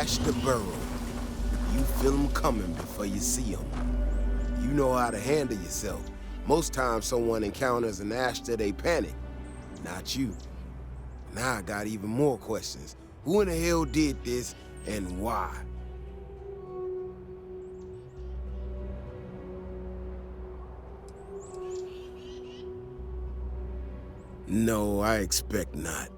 Ash the burrow. You feel them coming before you see them. You know how to handle yourself. Most times someone encounters an Ashter, they panic. Not you. Now I got even more questions. Who in the hell did this, and why? No, I expect not.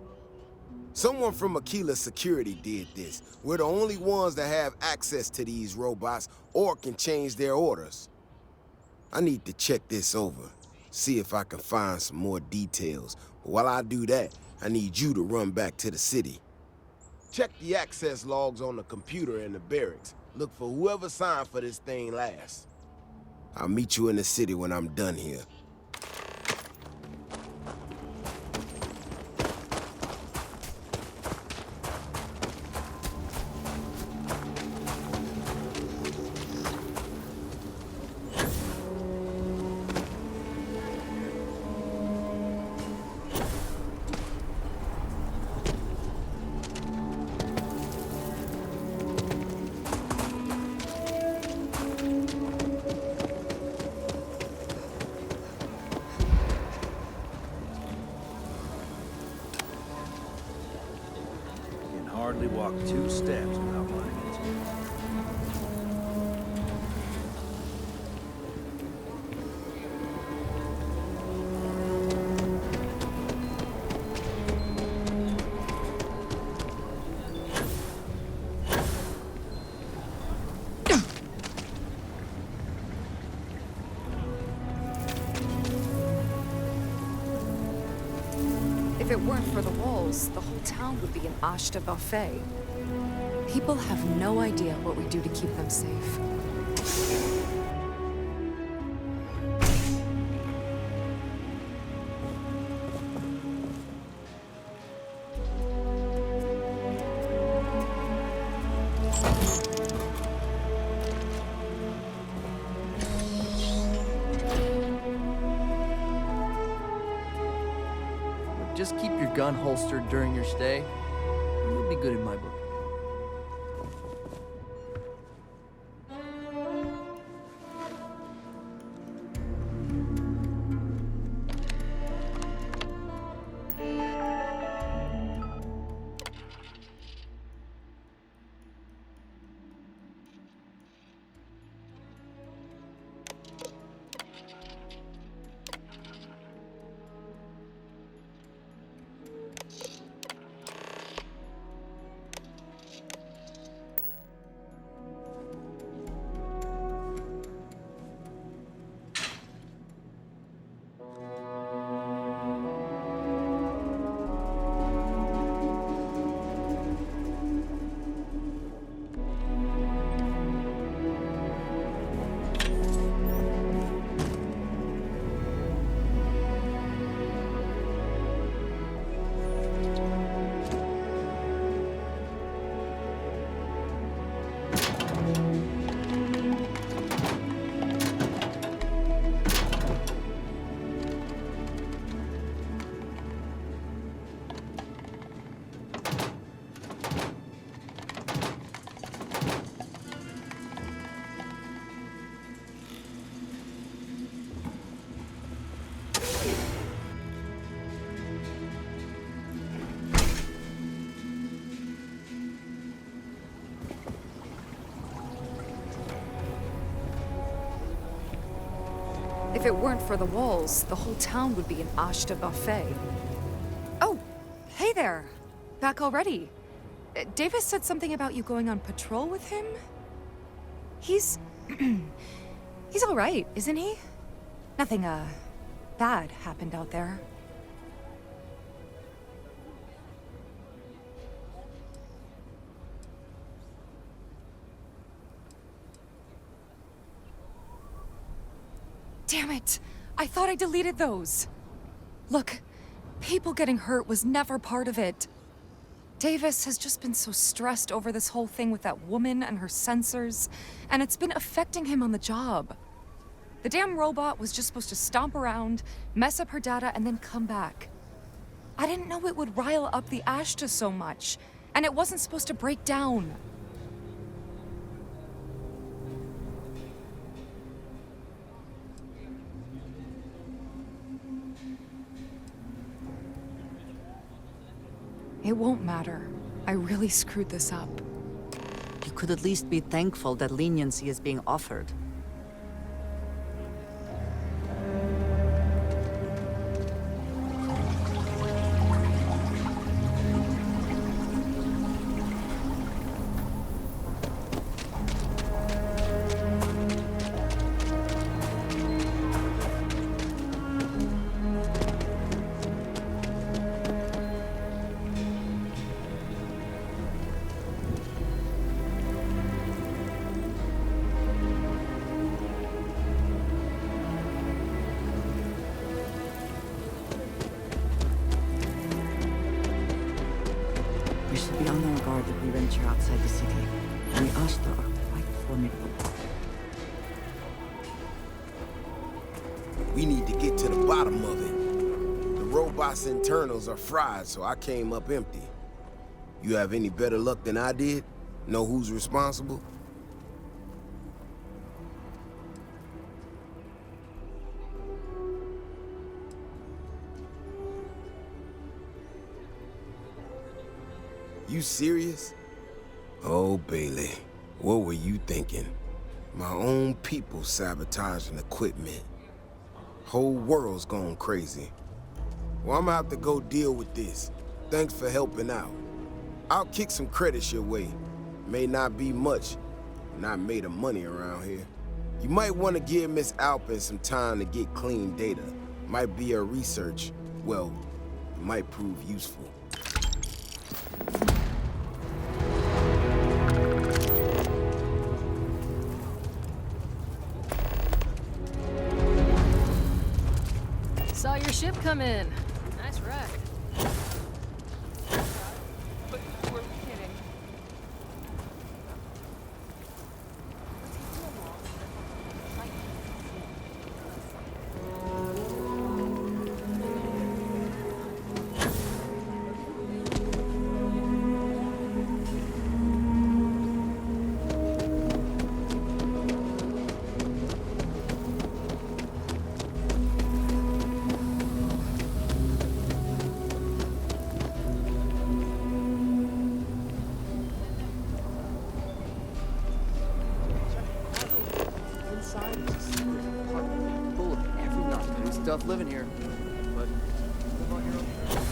Someone from Aquila Security did this. We're the only ones that have access to these robots or can change their orders. I need to check this over, see if I can find some more details. But while I do that, I need you to run back to the city. Check the access logs on the computer in the barracks. Look for whoever signed for this thing last. I'll meet you in the city when I'm done here. Hardly walk 2 steps without running into it. If it weren't for the walls, the whole town would be an Ashta buffet. People have no idea what we do to keep them safe. Just keep your gun holstered during your stay. You'll be good in my book. If it weren't for the walls, the whole town would be an Ashta buffet. Oh, hey there. Back already. Davis said something about you going on patrol with him? He's... he's all right, isn't he? Nothing, bad happened out there. Damn it! I thought I deleted those! Look, people getting hurt was never part of it. Davis has just been so stressed over this whole thing with that woman and her sensors, and it's been affecting him on the job. The damn robot was just supposed to stomp around, mess up her data, and then come back. I didn't know it would rile up the Ashta so much, and it wasn't supposed to break down. It won't matter. I really screwed this up. You could at least be thankful that leniency is being offered. We should be on our guard if we venture outside the city. The Ashta are quite formidable. We need to get to the bottom of it. The robot's internals are fried, so I came up empty. You have any better luck than I did? Know who's responsible? You serious? Oh, Bailey, what were you thinking? My own people sabotaging equipment. Whole world's gone crazy. Well, I'm gonna have to go deal with this. Thanks for helping out. I'll kick some credits your way. May not be much. Not made of money around here. You might want to give Miss Alpin some time to get clean data. Might be her research. Well, it might prove useful. Saw your ship come in. Nice ride. But we're kidding. Full of every non-new stuff living here. But live on your own terms.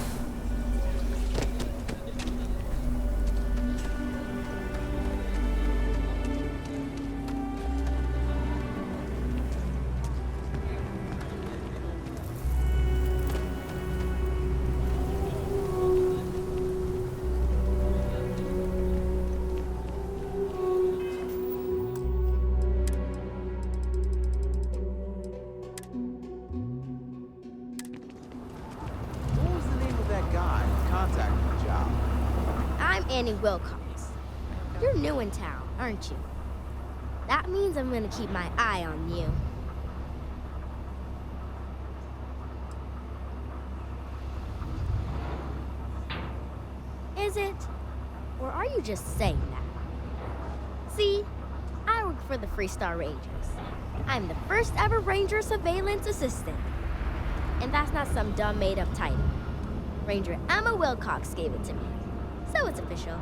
What was the name of that guy who contacted the job? I'm Annie Wilcox. You're new in town, aren't you? That means I'm gonna keep my eye on you. Is it? Or are you just saying that? See, I work for the Freestar Rangers. I'm the first ever Ranger Surveillance Assistant. And that's not some dumb made-up title. Ranger Emma Wilcox gave it to me. So it's official.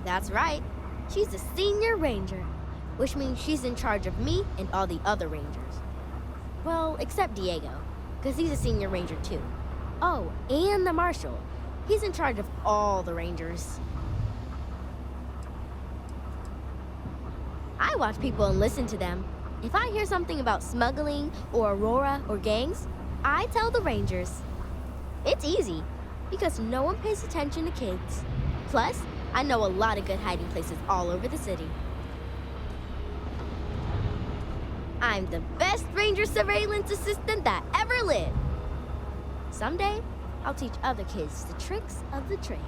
That's right. She's a senior ranger, which means she's in charge of me and all the other rangers. Well, except Diego, because he's a senior ranger too. Oh, and the marshal. He's in charge of all the rangers. I watch people and listen to them. If I hear something about smuggling or Aurora or gangs, I tell the rangers. It's easy, because no one pays attention to kids. Plus, I know a lot of good hiding places all over the city. I'm the best ranger surveillance assistant that ever lived. Someday, I'll teach other kids the tricks of the trade.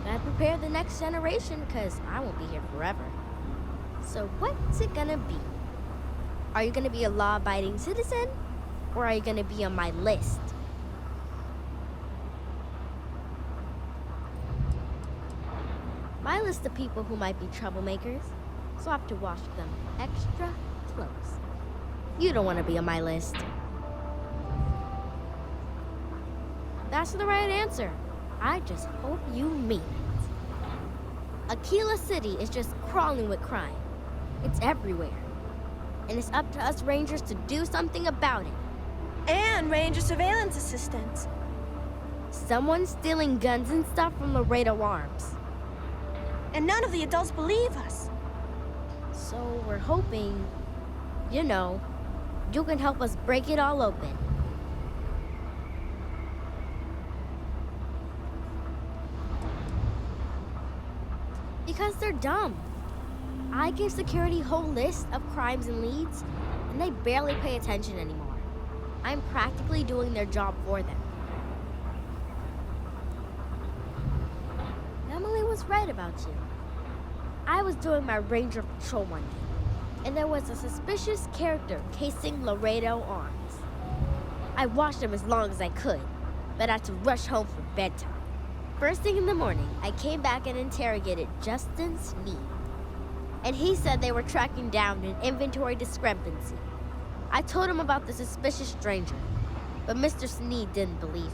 Gotta prepare the next generation, because I won't be here forever. So what's it gonna be? Are you gonna be a law-abiding citizen? Or are you gonna be on my list? My list of people who might be troublemakers, so I have to watch them extra close. You don't want to be on my list. That's the right answer. I just hope you mean it. Aquila City is just crawling with crime. It's everywhere. And it's up to us Rangers to do something about it. And Ranger surveillance assistants. Someone's stealing guns and stuff from Laredo Arms. And none of the adults believe us. So we're hoping, you know, you can help us break it all open. Because they're dumb. I gave security a whole list of crimes and leads, and they barely pay attention anymore. I'm practically doing their job for them. Emily was right about you. I was doing my ranger patrol one day, and there was a suspicious character casing Laredo Arms. I watched him as long as I could, but I had to rush home for bedtime. First thing in the morning, I came back and interrogated Justin Sneed. And he said they were tracking down an inventory discrepancy. I told him about the suspicious stranger, but Mr. Sneed didn't believe me.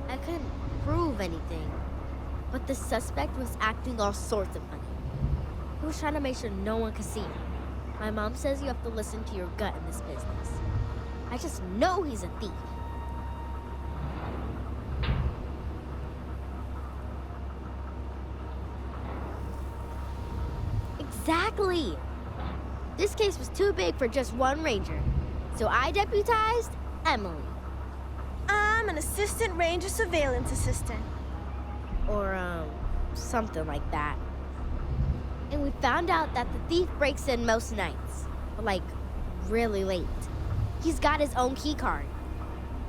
I couldn't prove anything, but the suspect was acting all sorts of funny. He was trying to make sure no one could see him. My mom says you have to listen to your gut in this business. I just know he's a thief. Exactly! This case was too big for just one ranger, so I deputized Emily. I'm an assistant ranger surveillance assistant. Or, something like that. And we found out that the thief breaks in most nights, but like, really late. He's got his own key card.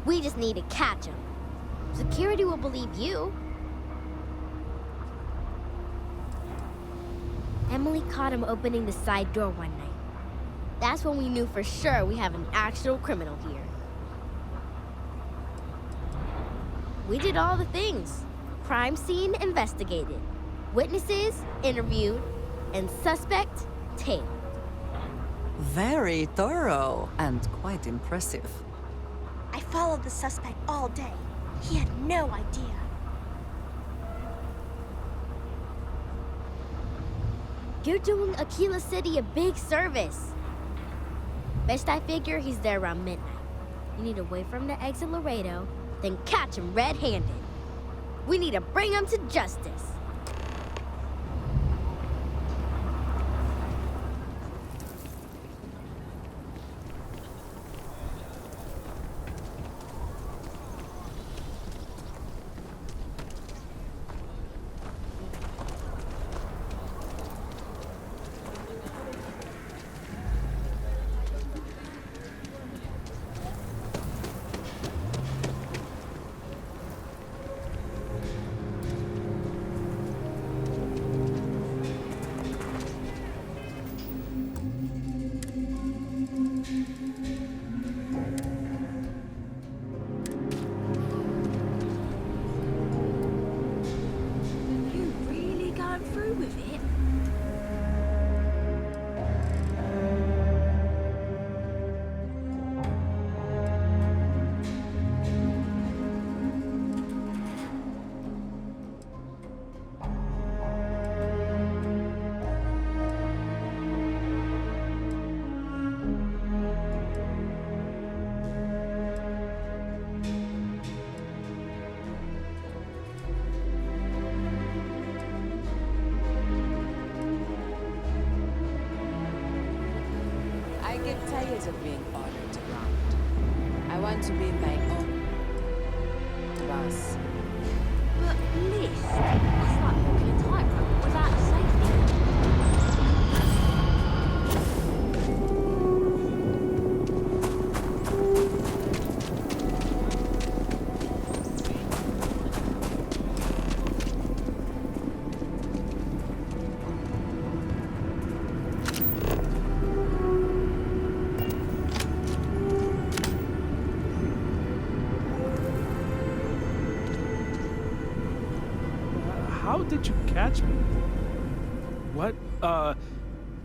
We just need to catch him. Security will believe you. Emily caught him opening the side door one night. That's when we knew for sure we have an actual criminal here. We did all the things. Crime scene investigated. Witnesses interviewed. And suspect tailed. Very thorough and quite impressive. I followed the suspect all day. He had no idea. You're doing Aquila City a big service. Best I figure he's there around midnight. You need to wait for him to exit Laredo, then catch him red-handed. We need to bring him to justice. Tired of being ordered around. I want to be my own boss. But Liz, that's like walking a tightrope without safety. how did you catch me? What?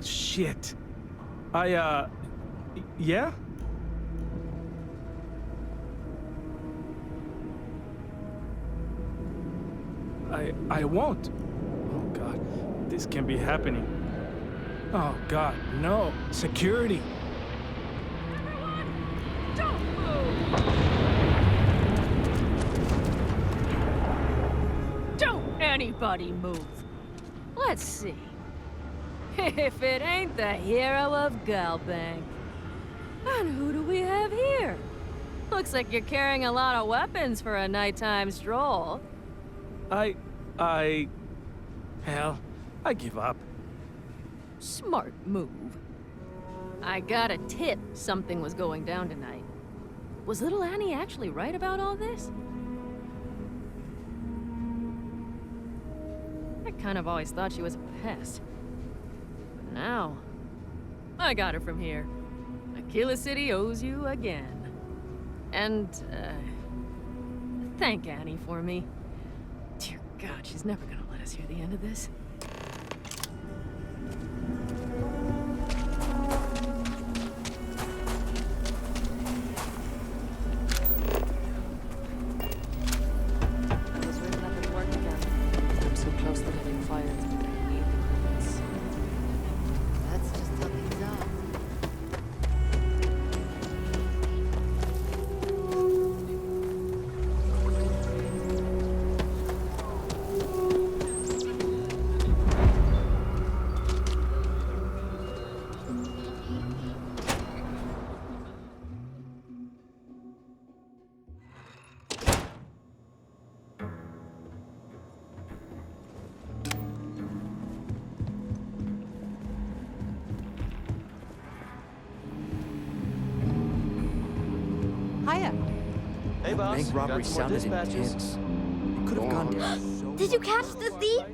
Shit. Yeah? I won't. Oh, God. This can't be happening. Oh, God, no. Security. Don't move! Don't anybody move. Let's see. If it ain't the hero of Galbank. And who do we have here? Looks like you're carrying a lot of weapons for a nighttime stroll. Hell, I give up. Smart move. I got a tip something was going down tonight. Was little Annie actually right about all this? I kind of always thought she was a pest. But now, I got her from here. Aquila City owes you again. And, thank Annie for me. Dear God, she's never gonna let us hear the end of this. I was written up at work again. I'm so close to getting fired. I need the credits. That's just how things are. Hiya. Hey, boss. Bank robbery got some more sounded dispatches? intense. It could have gone down. Did you catch the thief?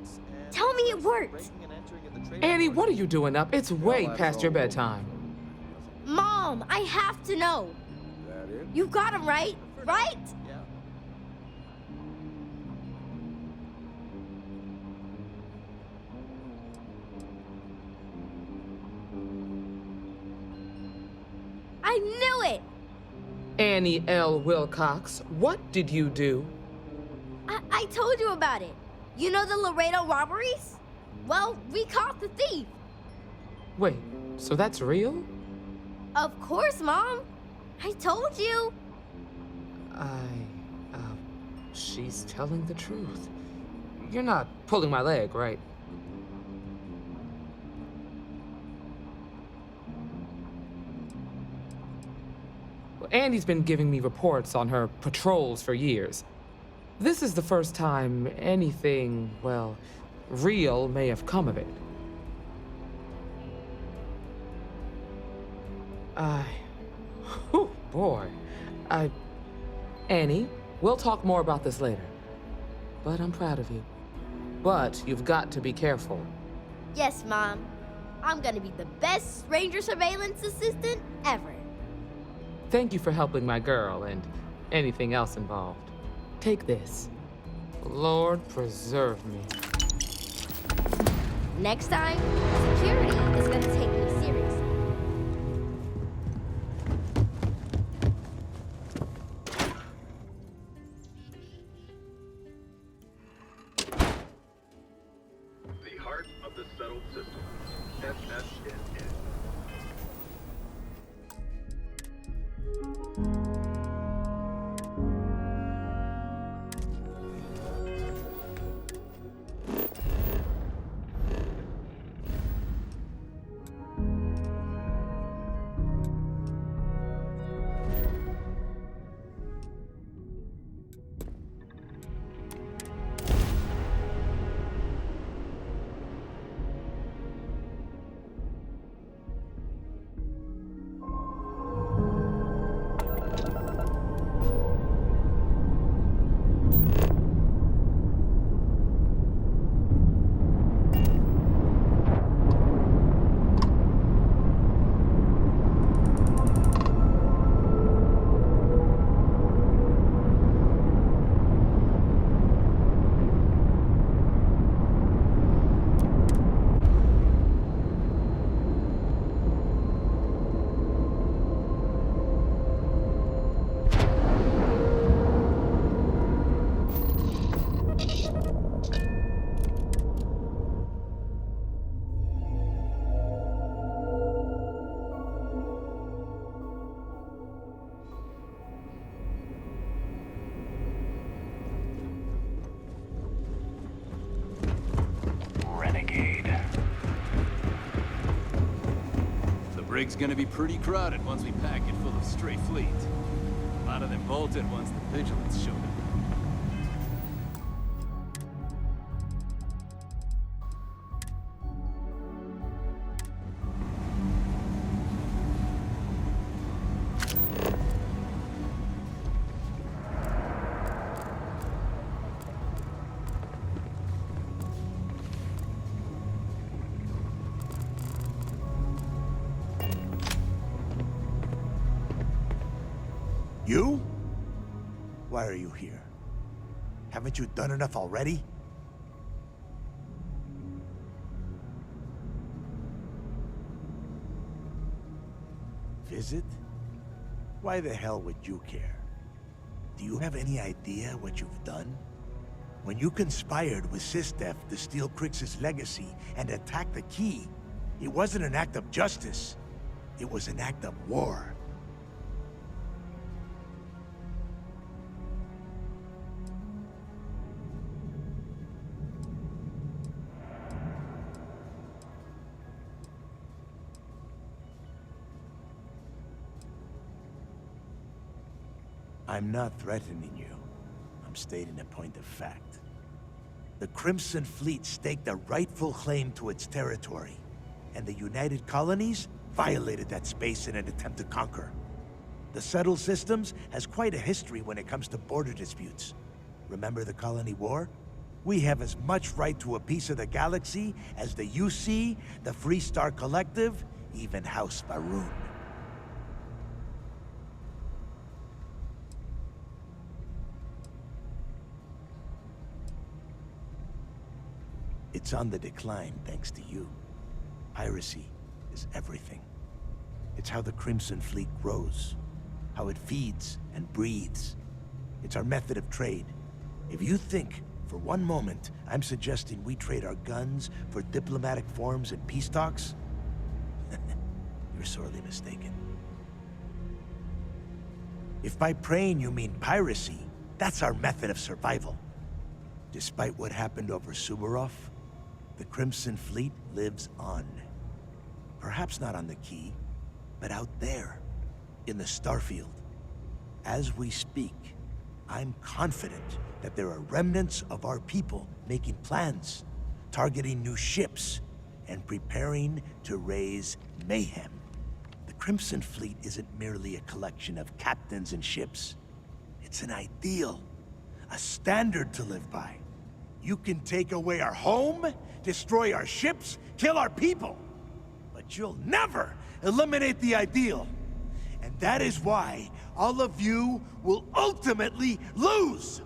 Tell me it worked. Annie, what are you doing up? It's way past your bedtime. Mom, I have to know. You got him, right? Right? I knew it! Annie L. Wilcox, what did you do? I told you about it. You know the Laredo robberies? Well, we caught the thief. Wait, so that's real? Of course, Mom. I told you. She's telling the truth. You're not pulling my leg, right? Well, Annie's been giving me reports on her patrols for years. This is the first time anything, well, real may have come of it. Oh boy. Annie, we'll talk more about this later. But I'm proud of you. But you've got to be careful. Yes, Mom. I'm gonna be the best stranger surveillance assistant ever. Thank you for helping my girl and anything else involved. Take this. Lord preserve me. Next time, security is gonna take me seriously. The heart of the settled system. FSNN. rig's gonna be pretty crowded once we pack it full of stray fleet. A lot of them bolted once the vigilance showed up. You? Why are you here? Haven't you done enough already? Visit? Why the hell would you care? Do you have any idea what you've done? When you conspired with Sistef to steal Crix's legacy and attack the key, it wasn't an act of justice. It was an act of war. I'm not threatening you. I'm stating a point of fact. The Crimson Fleet staked a rightful claim to its territory, and the United Colonies violated that space in an attempt to conquer. The settled systems has quite a history when it comes to border disputes. Remember the Colony War? We have as much right to a piece of the galaxy as the UC, the Free Star Collective, even House Faroon. It's on the decline thanks to you. Piracy is everything. It's how the Crimson Fleet grows, how it feeds and breathes. It's our method of trade. If you think, for one moment, I'm suggesting we trade our guns for diplomatic forms and peace talks, you're sorely mistaken. If by preying you mean piracy, that's our method of survival. Despite what happened over Suvorov, the Crimson Fleet lives on. Perhaps not on the Key, but out there, in the Starfield. As we speak, I'm confident that there are remnants of our people making plans, targeting new ships, and preparing to raise mayhem. The Crimson Fleet isn't merely a collection of captains and ships. It's an ideal, a standard to live by. You can take away our home, destroy our ships, kill our people, but you'll never eliminate the ideal. And that is why all of you will ultimately lose!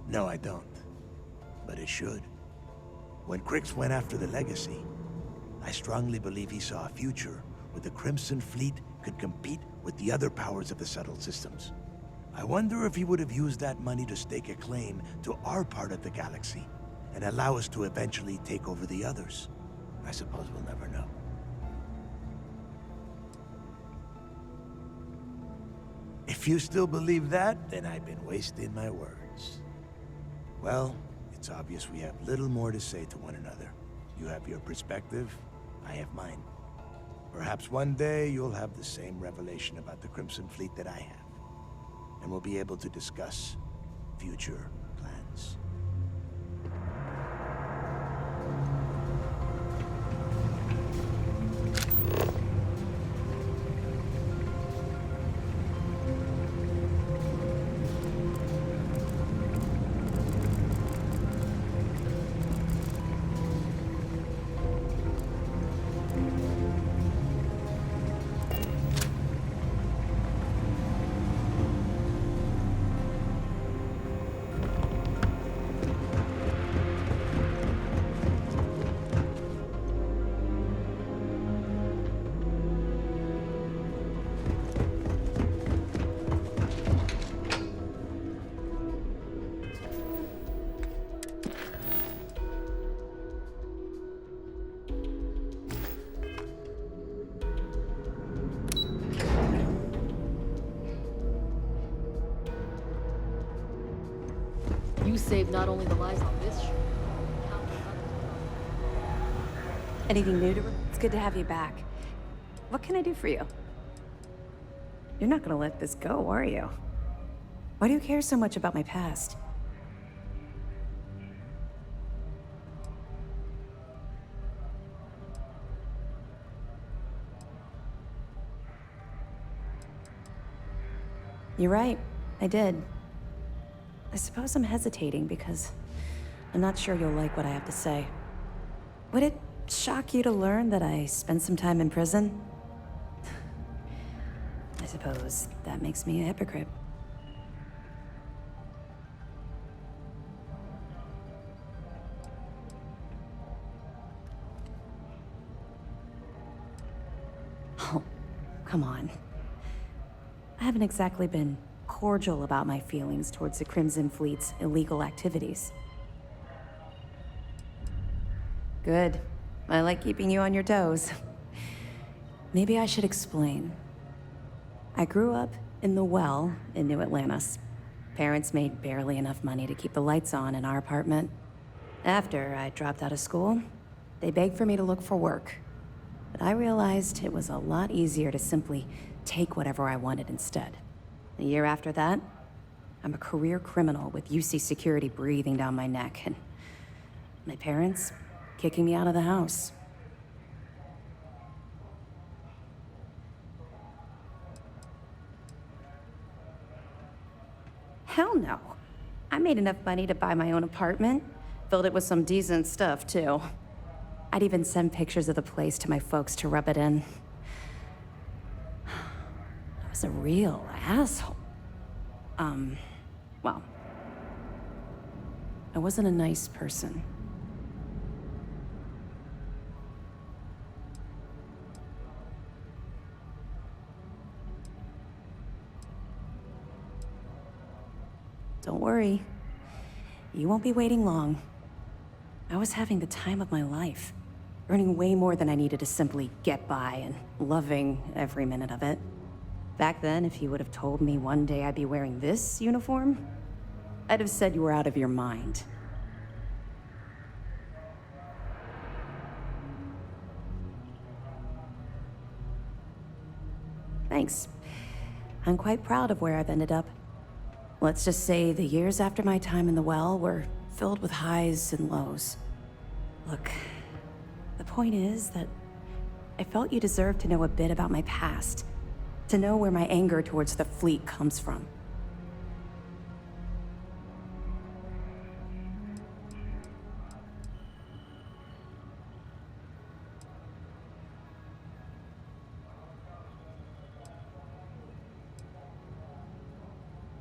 No, I don't. But it should. When Crix went after the legacy, I strongly believe he saw a future where the Crimson Fleet could compete with the other powers of the settled systems. I wonder if he would have used that money to stake a claim to our part of the galaxy and allow us to eventually take over the others. I suppose we'll never know. If you still believe that, then I've been wasting my words. Well, it's obvious we have little more to say to one another. You have your perspective, I have mine. Perhaps one day you'll have the same revelation about the Crimson Fleet that I have, and we'll be able to discuss future plans. saved not only the lives on this ship, Anything new to... It's good to have you back. What can I do for you? You're not gonna let this go, are you? Why do you care so much about my past? You're right, I did. I suppose I'm hesitating because I'm not sure you'll like what I have to say. Would it shock you to learn that I spent some time in prison? I suppose that makes me a hypocrite. Oh, come on. I haven't exactly been cordial about my feelings towards the Crimson Fleet's illegal activities. Good. I like keeping you on your toes. Maybe I should explain. I grew up in the Well in New Atlantis. Parents made barely enough money to keep the lights on in our apartment. After I dropped out of school, they begged for me to look for work. But I realized it was a lot easier to simply take whatever I wanted instead. A year after that, I'm a career criminal with UC security breathing down my neck, and my parents kicking me out of the house. Hell no. I made enough money to buy my own apartment. Filled it with some decent stuff, too. I'd even send pictures of the place to my folks to rub it in. I was a real asshole. Well, I wasn't a nice person. Don't worry. You won't be waiting long. I was having the time of my life, earning way more than I needed to simply get by and loving every minute of it. Back then, if you would have told me one day I'd be wearing this uniform, I'd have said you were out of your mind. Thanks. I'm quite proud of where I've ended up. Let's just say the years after my time in the Well were filled with highs and lows. Look, the point is that I felt you deserved to know a bit about my past, to know where my anger towards the fleet comes from.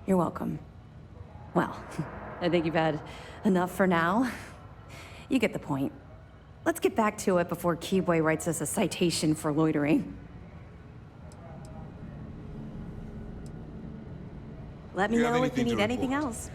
You're welcome. Well, I think you've had enough for now. You get the point. Let's get back to it before Keyboy writes us a citation for loitering. Let me know if you need anything else.